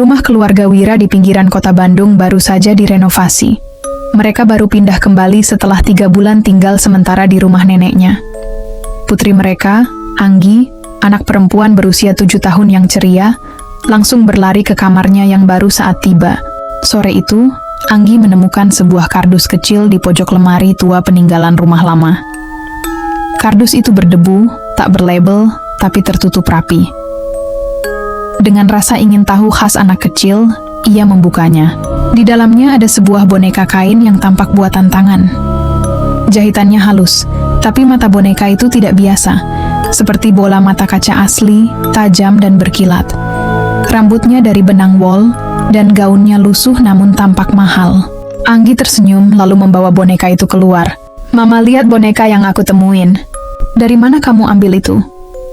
Rumah keluarga Wira di pinggiran kota Bandung baru saja direnovasi. Mereka baru pindah kembali setelah 3 bulan tinggal sementara di rumah neneknya. Putri mereka, Anggi, anak perempuan berusia 7 tahun yang ceria, langsung berlari ke kamarnya yang baru saat tiba. Sore itu, Anggi menemukan sebuah kardus kecil di pojok lemari tua peninggalan rumah lama. Kardus itu berdebu, tak berlabel, tapi tertutup rapi. Dengan rasa ingin tahu khas anak kecil, ia membukanya. Di dalamnya ada sebuah boneka kain yang tampak buatan tangan. Jahitannya halus, tapi mata boneka itu tidak biasa, seperti bola mata kaca asli, tajam dan berkilat. Rambutnya dari benang wol, dan gaunnya lusuh namun tampak mahal. Anggi tersenyum lalu membawa boneka itu keluar. "Mama, lihat boneka yang aku temuin." "Dari mana kamu ambil itu?"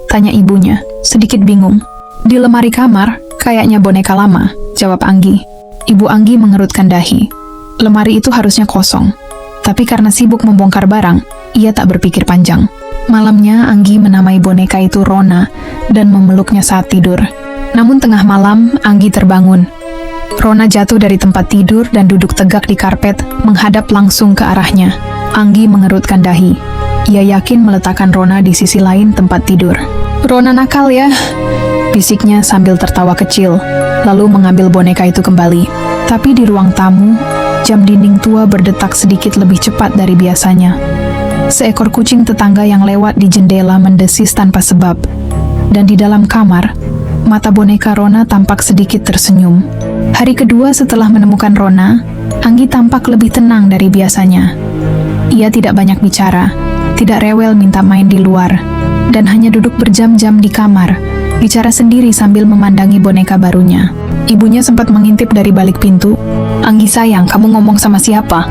tanya ibunya, sedikit bingung. "Di lemari kamar, kayaknya boneka lama," jawab Anggi. Ibu Anggi mengerutkan dahi. Lemari itu harusnya kosong, tapi karena sibuk membongkar barang, ia tak berpikir panjang. Malamnya, Anggi menamai boneka itu Rona dan memeluknya saat tidur. Namun tengah malam, Anggi terbangun. Rona jatuh dari tempat tidur dan duduk tegak di karpet, menghadap langsung ke arahnya. Anggi mengerutkan dahi. Ia yakin meletakkan Rona di sisi lain tempat tidur. "Rona nakal ya," bisiknya sambil tertawa kecil, lalu mengambil boneka itu kembali. Tapi di ruang tamu, jam dinding tua berdetak sedikit lebih cepat dari biasanya. Seekor kucing tetangga yang lewat di jendela mendesis tanpa sebab. Dan di dalam kamar, mata boneka Rona tampak sedikit tersenyum. Hari kedua setelah menemukan Rona, Anggi tampak lebih tenang dari biasanya. Ia tidak banyak bicara, tidak rewel minta main di luar, dan hanya duduk berjam-jam di kamar, bicara sendiri sambil memandangi boneka barunya. Ibunya sempat mengintip dari balik pintu. "Anggi sayang, kamu ngomong sama siapa?"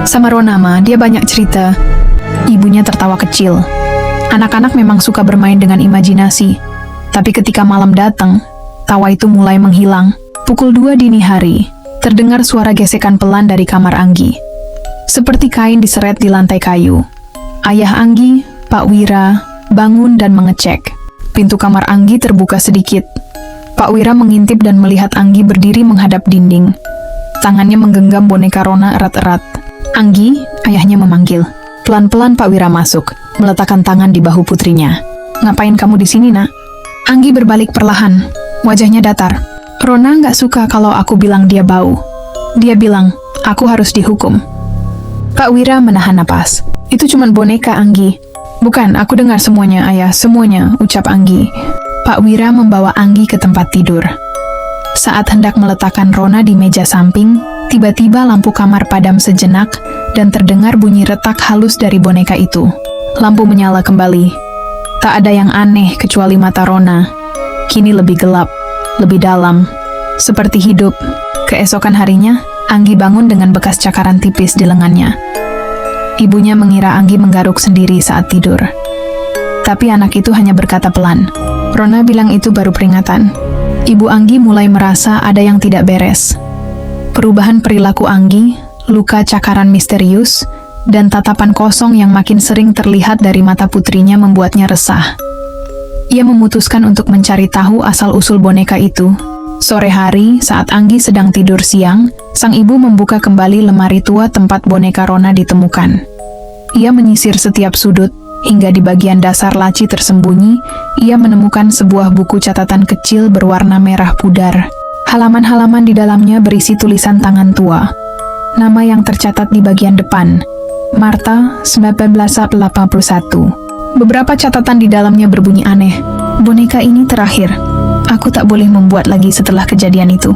"Sama Rona, Ma, dia banyak cerita." Ibunya tertawa kecil. Anak-anak memang suka bermain dengan imajinasi, tapi ketika malam datang, tawa itu mulai menghilang. Pukul 2 dini hari, terdengar suara gesekan pelan dari kamar Anggi. Seperti kain diseret di lantai kayu. Ayah Anggi, Pak Wira, bangun dan mengecek. Pintu kamar Anggi terbuka sedikit. Pak Wira mengintip dan melihat Anggi berdiri menghadap dinding. Tangannya menggenggam boneka Rona erat-erat. "Anggi," ayahnya memanggil. Pelan-pelan Pak Wira masuk, meletakkan tangan di bahu putrinya. "Ngapain kamu di sini, Nak?" Anggi berbalik perlahan, wajahnya datar. "Rona nggak suka kalau aku bilang dia bau. Dia bilang, aku harus dihukum." Pak Wira menahan napas. "Itu cuma boneka, Anggi." "Bukan, aku dengar semuanya, Ayah, semuanya," ucap Anggi. Pak Wira membawa Anggi ke tempat tidur. Saat hendak meletakkan Rona di meja samping, tiba-tiba lampu kamar padam sejenak dan terdengar bunyi retak halus dari boneka itu. Lampu menyala kembali. Tak ada yang aneh kecuali mata Rona. Kini lebih gelap, lebih dalam, seperti hidup. Keesokan harinya, Anggi bangun dengan bekas cakaran tipis di lengannya. Ibunya mengira Anggi menggaruk sendiri saat tidur. Tapi anak itu hanya berkata pelan. Rona bilang itu baru peringatan. Ibu Anggi mulai merasa ada yang tidak beres. Perubahan perilaku Anggi, luka cakaran misterius, dan tatapan kosong yang makin sering terlihat dari mata putrinya membuatnya resah. Ia memutuskan untuk mencari tahu asal-usul boneka itu. Sore hari, saat Anggi sedang tidur siang, sang ibu membuka kembali lemari tua tempat boneka Rona ditemukan. Ia menyisir setiap sudut, hingga di bagian dasar laci tersembunyi, ia menemukan sebuah buku catatan kecil berwarna merah pudar. Halaman-halaman di dalamnya berisi tulisan tangan tua. Nama yang tercatat di bagian depan, Marta 1981. Beberapa catatan di dalamnya berbunyi aneh. "Boneka ini terakhir. Aku tak boleh membuat lagi setelah kejadian itu."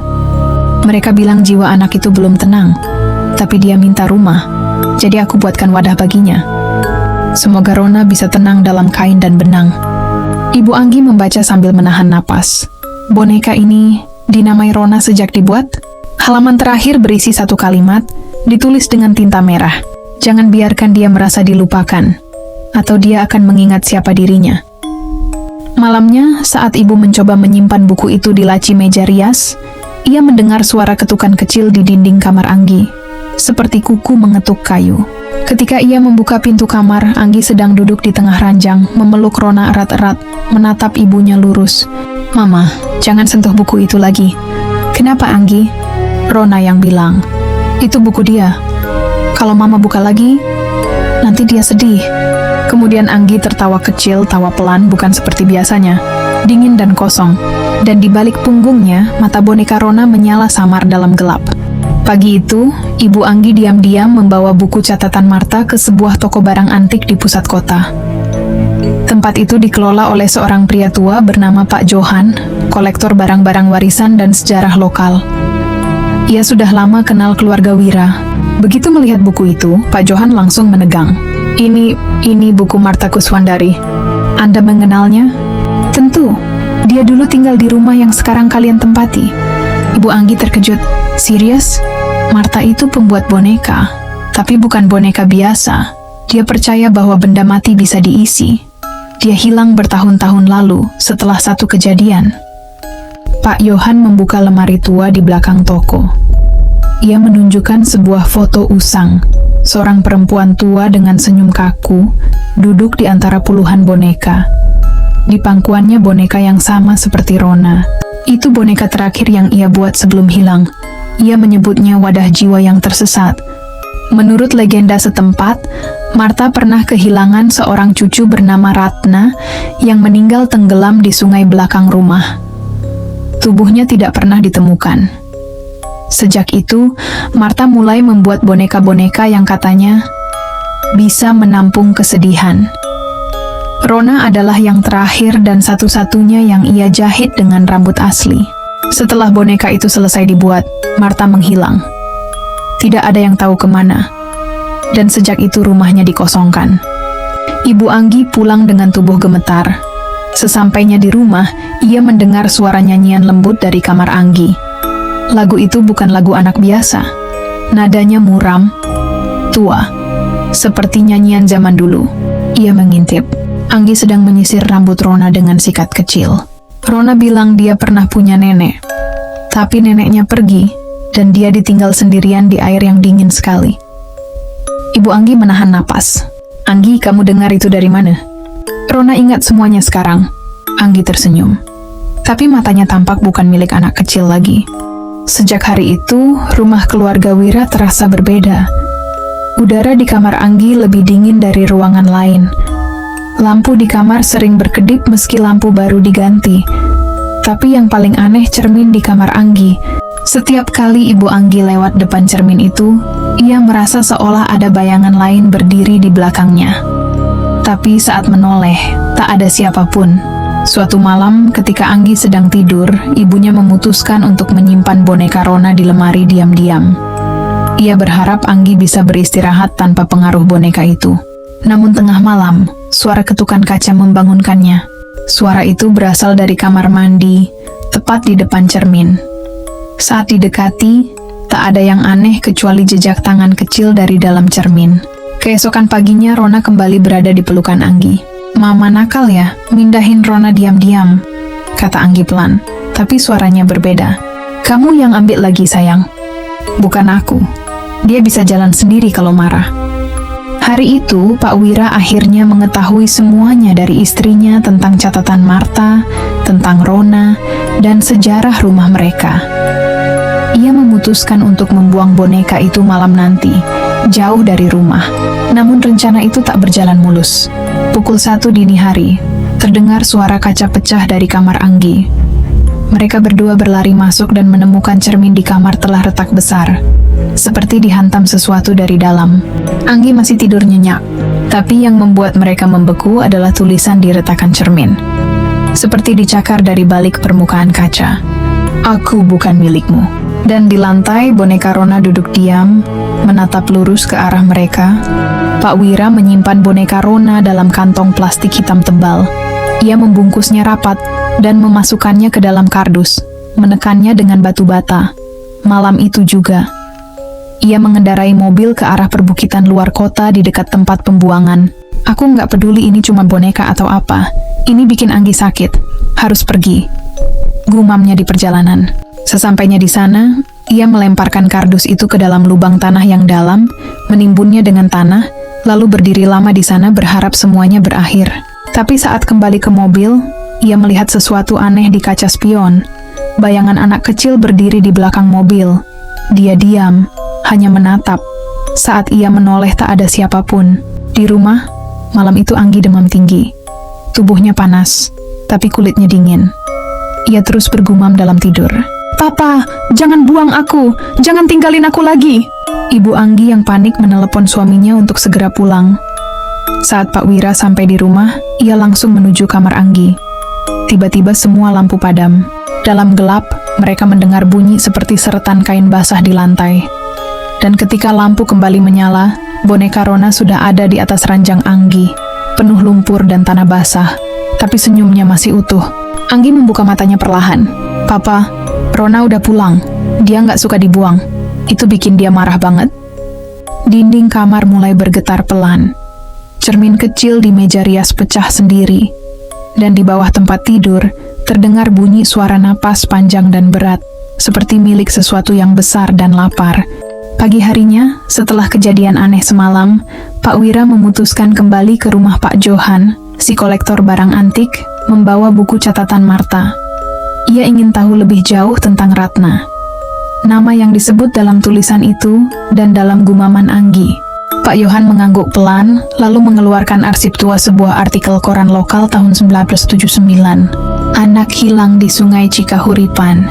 Mereka bilang jiwa anak itu belum tenang, tapi dia minta rumah, jadi aku buatkan wadah baginya. Semoga Rona bisa tenang dalam kain dan benang. Ibu Anggi membaca sambil menahan napas. Boneka ini dinamai Rona sejak dibuat. Halaman terakhir berisi satu kalimat, ditulis dengan tinta merah. Jangan biarkan dia merasa dilupakan, atau dia akan mengingat siapa dirinya. Malamnya, saat ibu mencoba menyimpan buku itu di laci meja rias, ia mendengar suara ketukan kecil di dinding kamar Anggi, seperti kuku mengetuk kayu. Ketika ia membuka pintu kamar, Anggi sedang duduk di tengah ranjang, memeluk Rona erat-erat, menatap ibunya lurus. "Mama, jangan sentuh buku itu lagi." Kenapa, Anggi? Rona yang bilang. Itu buku dia. Kalau Mama buka lagi, nanti dia sedih. Kemudian Anggi tertawa kecil, tawa pelan bukan seperti biasanya, dingin dan kosong. Dan di balik punggungnya, mata boneka Rona menyala samar dalam gelap. Pagi itu, Ibu Anggi diam-diam membawa buku catatan Marta ke sebuah toko barang antik di pusat kota. Tempat itu dikelola oleh seorang pria tua bernama Pak Johan, kolektor barang-barang warisan dan sejarah lokal. Ia sudah lama kenal keluarga Wira. Begitu melihat buku itu, Pak Johan langsung menegang. Ini buku Marta Kuswandari. Anda mengenalnya? Tentu. Dia dulu tinggal di rumah yang sekarang kalian tempati. Ibu Anggi terkejut. Serius? Marta itu pembuat boneka. Tapi bukan boneka biasa. Dia percaya bahwa benda mati bisa diisi. Dia hilang bertahun-tahun lalu setelah satu kejadian. Pak Johan membuka lemari tua di belakang toko. Ia menunjukkan sebuah foto usang, seorang perempuan tua dengan senyum kaku, duduk di antara puluhan boneka. Di pangkuannya boneka yang sama seperti Rona. Itu boneka terakhir yang ia buat sebelum hilang. Ia menyebutnya wadah jiwa yang tersesat. Menurut legenda setempat, Marta pernah kehilangan seorang cucu bernama Ratna yang meninggal tenggelam di sungai belakang rumah. Tubuhnya tidak pernah ditemukan. Sejak itu, Marta mulai membuat boneka-boneka yang katanya bisa menampung kesedihan. Rona adalah yang terakhir dan satu-satunya yang ia jahit dengan rambut asli. Setelah boneka itu selesai dibuat, Marta menghilang. Tidak ada yang tahu kemana. Dan sejak itu rumahnya dikosongkan. Ibu Anggi pulang dengan tubuh gemetar. Sesampainya di rumah, ia mendengar suara nyanyian lembut dari kamar Anggi. Lagu itu bukan lagu anak biasa. Nadanya muram, tua, seperti nyanyian zaman dulu. Ia mengintip. Anggi sedang menyisir rambut Rona dengan sikat kecil. Rona bilang dia pernah punya nenek. Tapi neneknya pergi, dan dia ditinggal sendirian di air yang dingin sekali. Ibu Anggi menahan napas. Anggi, kamu dengar itu dari mana? Rona ingat semuanya sekarang. Anggi tersenyum. Tapi matanya tampak bukan milik anak kecil lagi. Sejak hari itu, rumah keluarga Wira terasa berbeda. Udara di kamar Anggi lebih dingin dari ruangan lain. Lampu di kamar sering berkedip meski lampu baru diganti. Tapi yang paling aneh cermin di kamar Anggi. Setiap kali Ibu Anggi lewat depan cermin itu, ia merasa seolah ada bayangan lain berdiri di belakangnya. Tapi saat menoleh, tak ada siapapun. Suatu malam, ketika Anggi sedang tidur, ibunya memutuskan untuk menyimpan boneka Rona di lemari diam-diam. Ia berharap Anggi bisa beristirahat tanpa pengaruh boneka itu. Namun tengah malam, suara ketukan kaca membangunkannya. Suara itu berasal dari kamar mandi, tepat di depan cermin. Saat didekati, tak ada yang aneh kecuali jejak tangan kecil dari dalam cermin. Keesokan paginya, Rona kembali berada di pelukan Anggi. Mama nakal ya, mindahin Rona diam-diam, kata Anggi pelan. Tapi suaranya berbeda. Kamu yang ambil lagi, sayang. Bukan aku. Dia bisa jalan sendiri kalau marah. Hari itu, Pak Wira akhirnya mengetahui semuanya dari istrinya tentang catatan Marta, tentang Rona, dan sejarah rumah mereka. Ia memutuskan untuk membuang boneka itu malam nanti, jauh dari rumah. Namun rencana itu tak berjalan mulus. Pukul 1 dini hari, terdengar suara kaca pecah dari kamar Anggi. Mereka berdua berlari masuk dan menemukan cermin di kamar telah retak besar, seperti dihantam sesuatu dari dalam. Anggi masih tidur nyenyak, tapi yang membuat mereka membeku adalah tulisan di retakan cermin. Seperti dicakar dari balik permukaan kaca. Aku bukan milikmu. Dan di lantai, boneka Rona duduk diam, menatap lurus ke arah mereka. Pak Wira menyimpan boneka Rona dalam kantong plastik hitam tebal. Ia membungkusnya rapat dan memasukkannya ke dalam kardus, menekannya dengan batu bata. Malam itu juga, ia mengendarai mobil ke arah perbukitan luar kota di dekat tempat pembuangan. Aku nggak peduli ini cuma boneka atau apa. Ini bikin Anggi sakit. Harus pergi. Gumamnya di perjalanan. Sesampainya di sana, ia melemparkan kardus itu ke dalam lubang tanah yang dalam, menimbunnya dengan tanah, lalu berdiri lama di sana berharap semuanya berakhir. Tapi saat kembali ke mobil, ia melihat sesuatu aneh di kaca spion. bayangan anak kecil berdiri di belakang mobil. Dia diam, hanya menatap. Saat ia menoleh tak ada siapapun. Di rumah, malam itu Anggi demam tinggi. Tubuhnya panas, tapi kulitnya dingin. Ia terus bergumam dalam tidur. "Papa, jangan buang aku, jangan tinggalin aku lagi." Ibu Anggi yang panik menelepon suaminya untuk segera pulang. Saat Pak Wira sampai di rumah, ia langsung menuju kamar Anggi. Tiba-tiba semua lampu padam. Dalam gelap, mereka mendengar bunyi seperti seretan kain basah di lantai. Dan ketika lampu kembali menyala, boneka Rona sudah ada di atas ranjang Anggi, penuh lumpur dan tanah basah, tapi senyumnya masih utuh. Anggi membuka matanya perlahan. "Papa, Rona udah pulang. Dia nggak suka dibuang. Itu bikin dia marah banget." Dinding kamar mulai bergetar pelan. Cermin kecil di meja rias pecah sendiri. Dan di bawah tempat tidur, terdengar bunyi suara napas panjang dan berat, seperti milik sesuatu yang besar dan lapar. Pagi harinya, setelah kejadian aneh semalam, Pak Wira memutuskan kembali ke rumah Pak Johan, si kolektor barang antik, membawa buku catatan Marta. Ia ingin tahu lebih jauh tentang Ratna. Nama yang disebut dalam tulisan itu dan dalam gumaman Anggi. Pak Johan mengangguk pelan, lalu mengeluarkan arsip tua sebuah artikel koran lokal tahun 1979. "Anak hilang di Sungai Cikahuripan.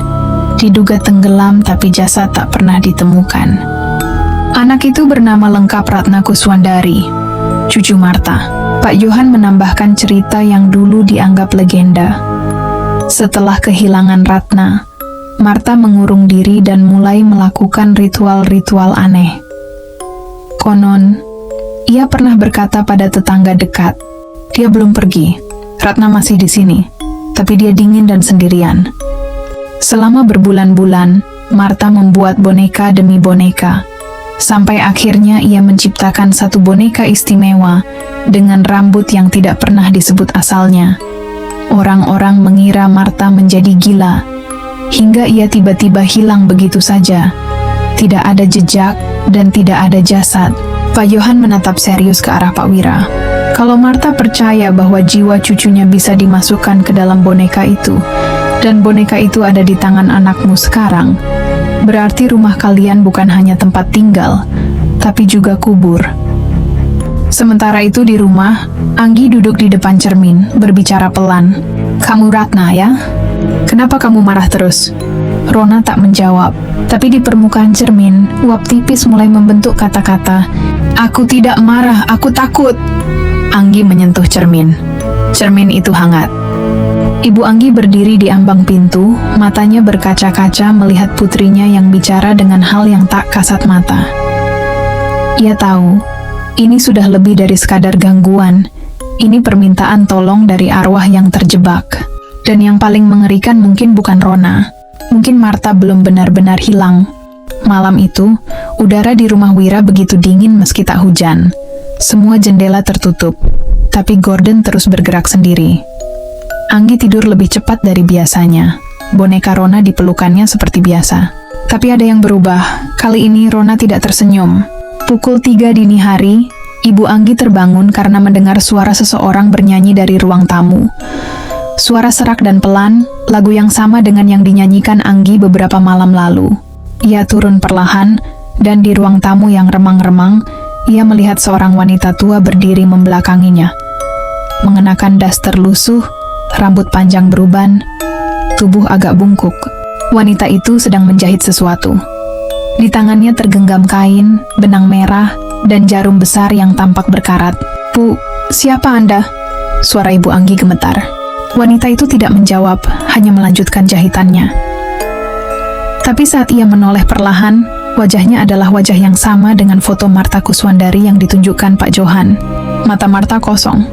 Diduga tenggelam tapi jasad tak pernah ditemukan." Anak itu bernama lengkap Ratna Kuswandari, cucu Marta. Pak Johan menambahkan cerita yang dulu dianggap legenda. Setelah kehilangan Ratna, Marta mengurung diri dan mulai melakukan ritual-ritual aneh. Konon, ia pernah berkata pada tetangga dekat, "Dia belum pergi, Ratna masih di sini, tapi dia dingin dan sendirian." Selama berbulan-bulan, Marta membuat boneka demi boneka, sampai akhirnya ia menciptakan satu boneka istimewa dengan rambut yang tidak pernah disebut asalnya. Orang-orang mengira Marta menjadi gila, hingga ia tiba-tiba hilang begitu saja. Tidak ada jejak dan tidak ada jasad. Pak Johan menatap serius ke arah Pak Wira. Kalau Marta percaya bahwa jiwa cucunya bisa dimasukkan ke dalam boneka itu, dan boneka itu ada di tangan anakmu sekarang, berarti rumah kalian bukan hanya tempat tinggal, tapi juga kubur. Sementara itu di rumah, Anggi duduk di depan cermin, berbicara pelan. "Kamu Ratna ya? Kenapa kamu marah terus?" Rona tak menjawab, tapi di permukaan cermin, uap tipis mulai membentuk kata-kata. "Aku tidak marah, aku takut." Anggi menyentuh cermin. Cermin itu hangat. Ibu Anggi berdiri di ambang pintu, matanya berkaca-kaca melihat putrinya yang bicara dengan hal yang tak kasat mata. Ia tahu, ini sudah lebih dari sekadar gangguan. Ini permintaan tolong dari arwah yang terjebak. Dan yang paling mengerikan mungkin bukan Rona. Mungkin Marta belum benar-benar hilang. Malam itu, udara di rumah Wira begitu dingin meski tak hujan. Semua jendela tertutup, tapi Gordon terus bergerak sendiri. Anggi tidur lebih cepat dari biasanya. Boneka Rona dipelukannya seperti biasa. Tapi ada yang berubah. Kali ini Rona tidak tersenyum. Pukul 3 dini hari, Ibu Anggi terbangun karena mendengar suara seseorang bernyanyi dari ruang tamu. Suara serak dan pelan, lagu yang sama dengan yang dinyanyikan Anggi beberapa malam lalu. Ia turun perlahan, dan di ruang tamu yang remang-remang, ia melihat seorang wanita tua berdiri membelakanginya. Mengenakan daster lusuh, rambut panjang beruban, tubuh agak bungkuk. Wanita itu sedang menjahit sesuatu. Di tangannya tergenggam kain, benang merah, dan jarum besar yang tampak berkarat. "Bu, siapa Anda?" Suara Ibu Anggi gemetar. Wanita itu tidak menjawab, hanya melanjutkan jahitannya. Tapi saat ia menoleh perlahan, wajahnya adalah wajah yang sama dengan foto Marta Kuswandari yang ditunjukkan Pak Johan. Mata Marta kosong.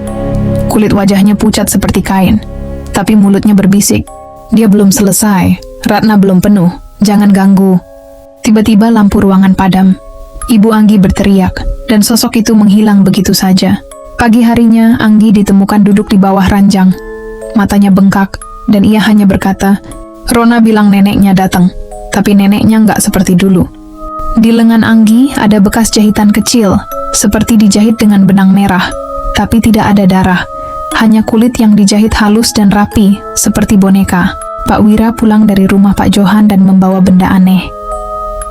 Kulit wajahnya pucat seperti kain, tapi mulutnya berbisik. "Dia belum selesai. Ratna belum penuh. Jangan ganggu." Tiba-tiba lampu ruangan padam. Ibu Anggi berteriak, dan sosok itu menghilang begitu saja. Pagi harinya, Anggi ditemukan duduk di bawah ranjang. Matanya bengkak, dan ia hanya berkata, "Rona bilang neneknya datang, tapi neneknya nggak seperti dulu." Di lengan Anggi ada bekas jahitan kecil, seperti dijahit dengan benang merah, tapi tidak ada darah, hanya kulit yang dijahit halus dan rapi, seperti boneka. Pak Wira pulang dari rumah Pak Johan dan membawa benda aneh.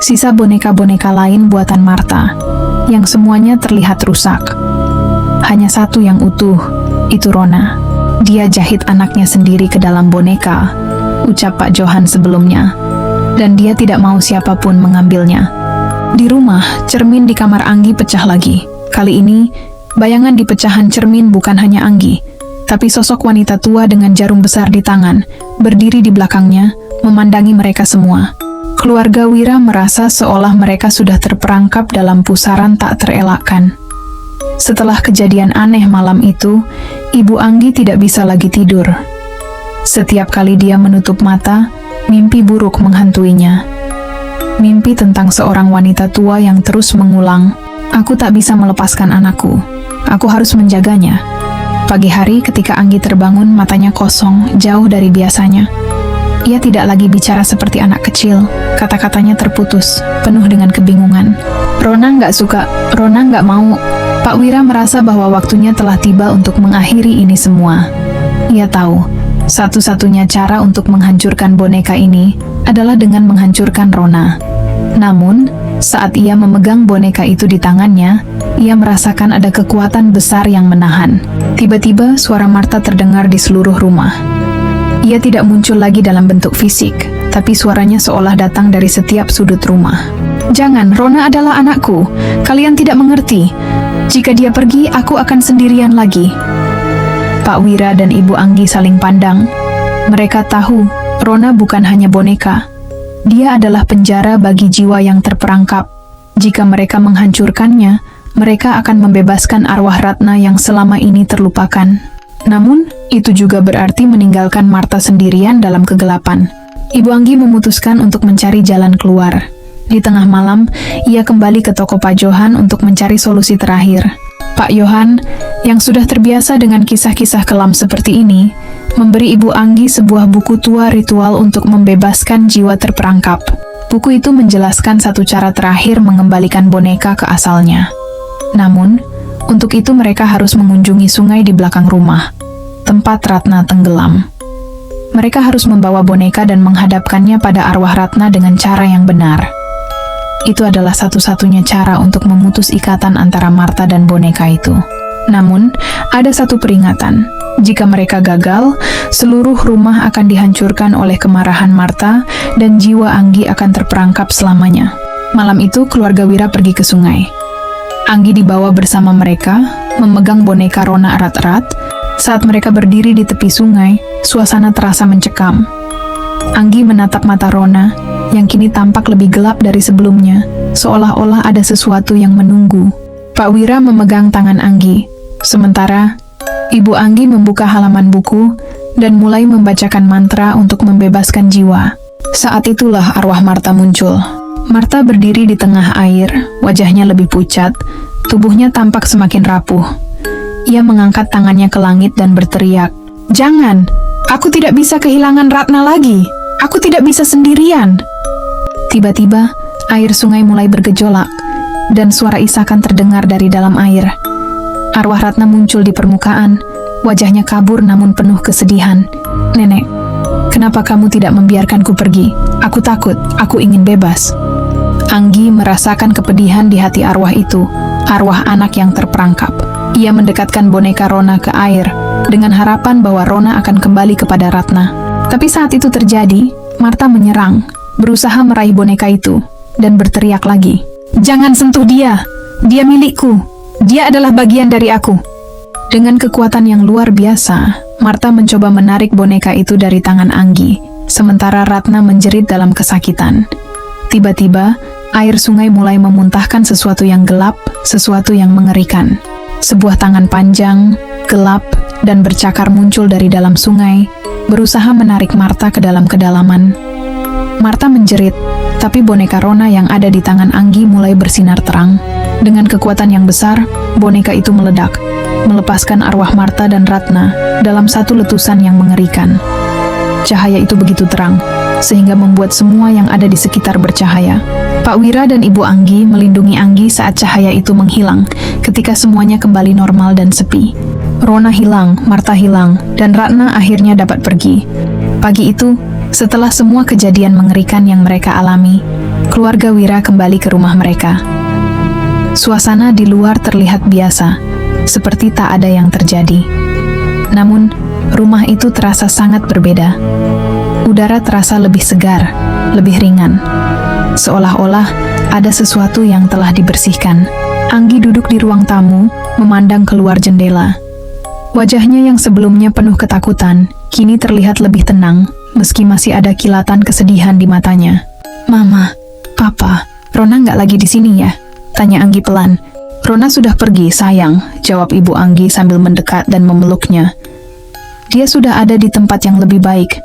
Sisa boneka-boneka lain buatan Martha, yang semuanya terlihat rusak. Hanya satu yang utuh, itu Rona. Dia jahit anaknya sendiri ke dalam boneka, ucap Pak Johan sebelumnya, dan dia tidak mau siapapun mengambilnya. Di rumah, cermin di kamar Anggi pecah lagi. Kali ini, bayangan di pecahan cermin bukan hanya Anggi, tapi sosok wanita tua dengan jarum besar di tangan, berdiri di belakangnya, memandangi mereka semua. Keluarga Wira merasa seolah mereka sudah terperangkap dalam pusaran tak terelakkan. Setelah kejadian aneh malam itu, Ibu Anggi tidak bisa lagi tidur. Setiap kali dia menutup mata, mimpi buruk menghantuinya. Mimpi tentang seorang wanita tua yang terus mengulang, "Aku tak bisa melepaskan anakku. Aku harus menjaganya." Pagi hari ketika Anggi terbangun, matanya kosong, jauh dari biasanya. Ia tidak lagi bicara seperti anak kecil. Kata-katanya terputus, penuh dengan kebingungan. Rona nggak suka, Rona nggak mau. Pak Wira merasa bahwa waktunya telah tiba untuk mengakhiri ini semua. Ia tahu, satu-satunya cara untuk menghancurkan boneka ini adalah dengan menghancurkan Rona. Namun, saat ia memegang boneka itu di tangannya, ia merasakan ada kekuatan besar yang menahan. Tiba-tiba suara Martha terdengar di seluruh rumah. Ia tidak muncul lagi dalam bentuk fisik, tapi suaranya seolah datang dari setiap sudut rumah. "Jangan, Rona adalah anakku. Kalian tidak mengerti. Jika dia pergi, aku akan sendirian lagi." Pak Wira dan Ibu Anggi saling pandang. Mereka tahu, Rona bukan hanya boneka. Dia adalah penjara bagi jiwa yang terperangkap. Jika mereka menghancurkannya, mereka akan membebaskan arwah Ratna yang selama ini terlupakan. Namun, itu juga berarti meninggalkan Martha sendirian dalam kegelapan. Ibu Anggi memutuskan untuk mencari jalan keluar. Di tengah malam, ia kembali ke toko Pak Johan untuk mencari solusi terakhir. Pak Johan, yang sudah terbiasa dengan kisah-kisah kelam seperti ini, memberi Ibu Anggi sebuah buku tua ritual untuk membebaskan jiwa terperangkap. Buku itu menjelaskan satu cara terakhir mengembalikan boneka ke asalnya. Namun, untuk itu mereka harus mengunjungi sungai di belakang rumah, tempat Ratna tenggelam. Mereka harus membawa boneka dan menghadapkannya pada arwah Ratna dengan cara yang benar. Itu adalah satu-satunya cara untuk memutus ikatan antara Martha dan boneka itu. Namun, ada satu peringatan. Jika mereka gagal, seluruh rumah akan dihancurkan oleh kemarahan Martha dan jiwa Anggi akan terperangkap selamanya. Malam itu, keluarga Wira pergi ke sungai. Anggi dibawa bersama mereka, memegang boneka Rona erat-erat. Saat mereka berdiri di tepi sungai, suasana terasa mencekam. Anggi menatap mata Rona, yang kini tampak lebih gelap dari sebelumnya, seolah-olah ada sesuatu yang menunggu. Pak Wira memegang tangan Anggi, sementara Ibu Anggi membuka halaman buku dan mulai membacakan mantra untuk membebaskan jiwa. Saat itulah arwah Martha muncul. Martha berdiri di tengah air, wajahnya lebih pucat, tubuhnya tampak semakin rapuh. Ia mengangkat tangannya ke langit dan berteriak, "Jangan! Aku tidak bisa kehilangan Ratna lagi! Aku tidak bisa sendirian!" Tiba-tiba, air sungai mulai bergejolak, dan suara isakan terdengar dari dalam air. Arwah Ratna muncul di permukaan, wajahnya kabur namun penuh kesedihan. "Nenek, kenapa kamu tidak membiarkanku pergi? Aku takut, aku ingin bebas." Anggi merasakan kepedihan di hati arwah itu, arwah anak yang terperangkap. Ia mendekatkan boneka Rona ke air, dengan harapan bahwa Rona akan kembali kepada Ratna. Tapi saat itu terjadi, Martha menyerang, berusaha meraih boneka itu, dan berteriak lagi, "Jangan sentuh dia! Dia milikku! Dia adalah bagian dari aku!" Dengan kekuatan yang luar biasa, Martha mencoba menarik boneka itu dari tangan Anggi, sementara Ratna menjerit dalam kesakitan. Tiba-tiba, air sungai mulai memuntahkan sesuatu yang gelap, sesuatu yang mengerikan. Sebuah tangan panjang, gelap, dan bercakar muncul dari dalam sungai, berusaha menarik Martha ke dalam kedalaman. Martha menjerit, tapi boneka Rona yang ada di tangan Anggi mulai bersinar terang. Dengan kekuatan yang besar, boneka itu meledak, melepaskan arwah Martha dan Ratna dalam satu letusan yang mengerikan. Cahaya itu begitu terang, sehingga membuat semua yang ada di sekitar bercahaya. Pak Wira dan Ibu Anggi melindungi Anggi saat cahaya itu menghilang, ketika semuanya kembali normal dan sepi. Rona hilang, Martha hilang, dan Ratna akhirnya dapat pergi. Pagi itu, Setelah semua kejadian mengerikan yang mereka alami, keluarga Wira kembali ke rumah mereka. Suasana di luar terlihat biasa, seperti tak ada yang terjadi. Namun, rumah itu terasa sangat berbeda. Udara terasa lebih segar, lebih ringan. Seolah-olah ada sesuatu yang telah dibersihkan. Anggi duduk di ruang tamu, memandang keluar jendela. Wajahnya yang sebelumnya penuh ketakutan, kini terlihat lebih tenang, meski masih ada kilatan kesedihan di matanya. "Mama, Papa, Rona nggak lagi di sini ya?" tanya Anggi pelan. "Rona sudah pergi, sayang," jawab Ibu Anggi sambil mendekat dan memeluknya. "Dia sudah ada di tempat yang lebih baik."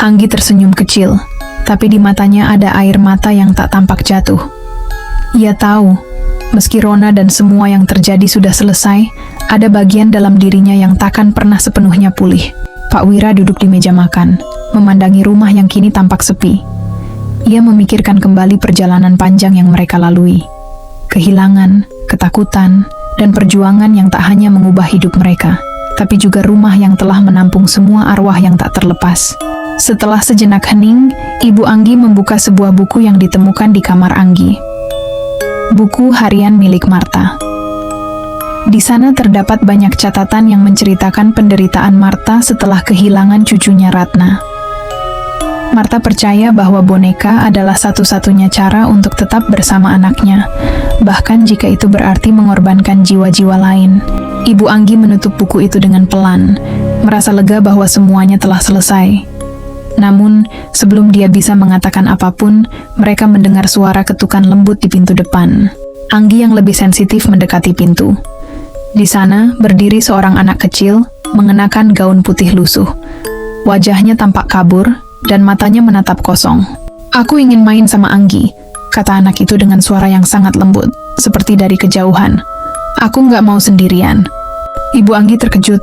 Anggi tersenyum kecil, tapi di matanya ada air mata yang tak tampak jatuh. Ia tahu, meski Rona dan semua yang terjadi sudah selesai, ada bagian dalam dirinya yang takkan pernah sepenuhnya pulih. Pak Wira duduk di meja makan, memandangi rumah yang kini tampak sepi. Ia memikirkan kembali perjalanan panjang yang mereka lalui. Kehilangan, ketakutan, dan perjuangan yang tak hanya mengubah hidup mereka, tapi juga rumah yang telah menampung semua arwah yang tak terlepas. Setelah sejenak hening, Ibu Anggi membuka sebuah buku yang ditemukan di kamar Anggi. Buku harian milik Marta. Di sana terdapat banyak catatan yang menceritakan penderitaan Marta setelah kehilangan cucunya Ratna. Marta percaya bahwa boneka adalah satu-satunya cara untuk tetap bersama anaknya, bahkan jika itu berarti mengorbankan jiwa-jiwa lain. Ibu Anggi menutup buku itu dengan pelan, merasa lega bahwa semuanya telah selesai. Namun, sebelum dia bisa mengatakan apapun, mereka mendengar suara ketukan lembut di pintu depan. Anggi yang lebih sensitif mendekati pintu. Di sana, berdiri seorang anak kecil, mengenakan gaun putih lusuh. Wajahnya tampak kabur, dan matanya menatap kosong. "Aku ingin main sama Anggi," kata anak itu dengan suara yang sangat lembut, seperti dari kejauhan. "Aku nggak mau sendirian." Ibu Anggi terkejut,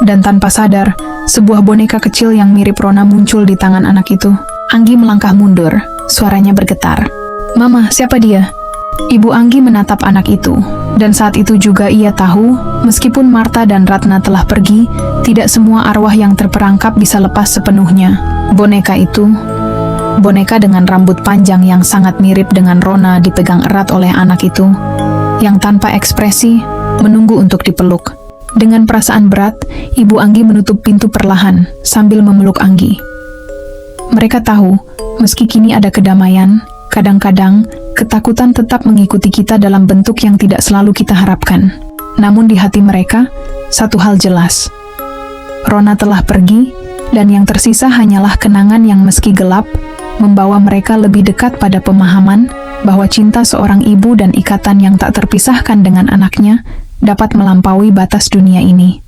dan tanpa sadar, sebuah boneka kecil yang mirip Rona muncul di tangan anak itu. Anggi melangkah mundur, suaranya bergetar. "Mama, siapa dia?" Ibu Anggi menatap anak itu, dan saat itu juga ia tahu, meskipun Marta dan Ratna telah pergi, tidak semua arwah yang terperangkap bisa lepas sepenuhnya. Boneka itu, boneka dengan rambut panjang yang sangat mirip dengan Rona dipegang erat oleh anak itu, yang tanpa ekspresi, menunggu untuk dipeluk. Dengan perasaan berat, Ibu Anggi menutup pintu perlahan, sambil memeluk Anggi. Mereka tahu, meski kini ada kedamaian, kadang-kadang, ketakutan tetap mengikuti kita dalam bentuk yang tidak selalu kita harapkan. Namun di hati mereka, satu hal jelas. Rona telah pergi, dan yang tersisa hanyalah kenangan yang meski gelap, membawa mereka lebih dekat pada pemahaman bahwa cinta seorang ibu dan ikatan yang tak terpisahkan dengan anaknya dapat melampaui batas dunia ini.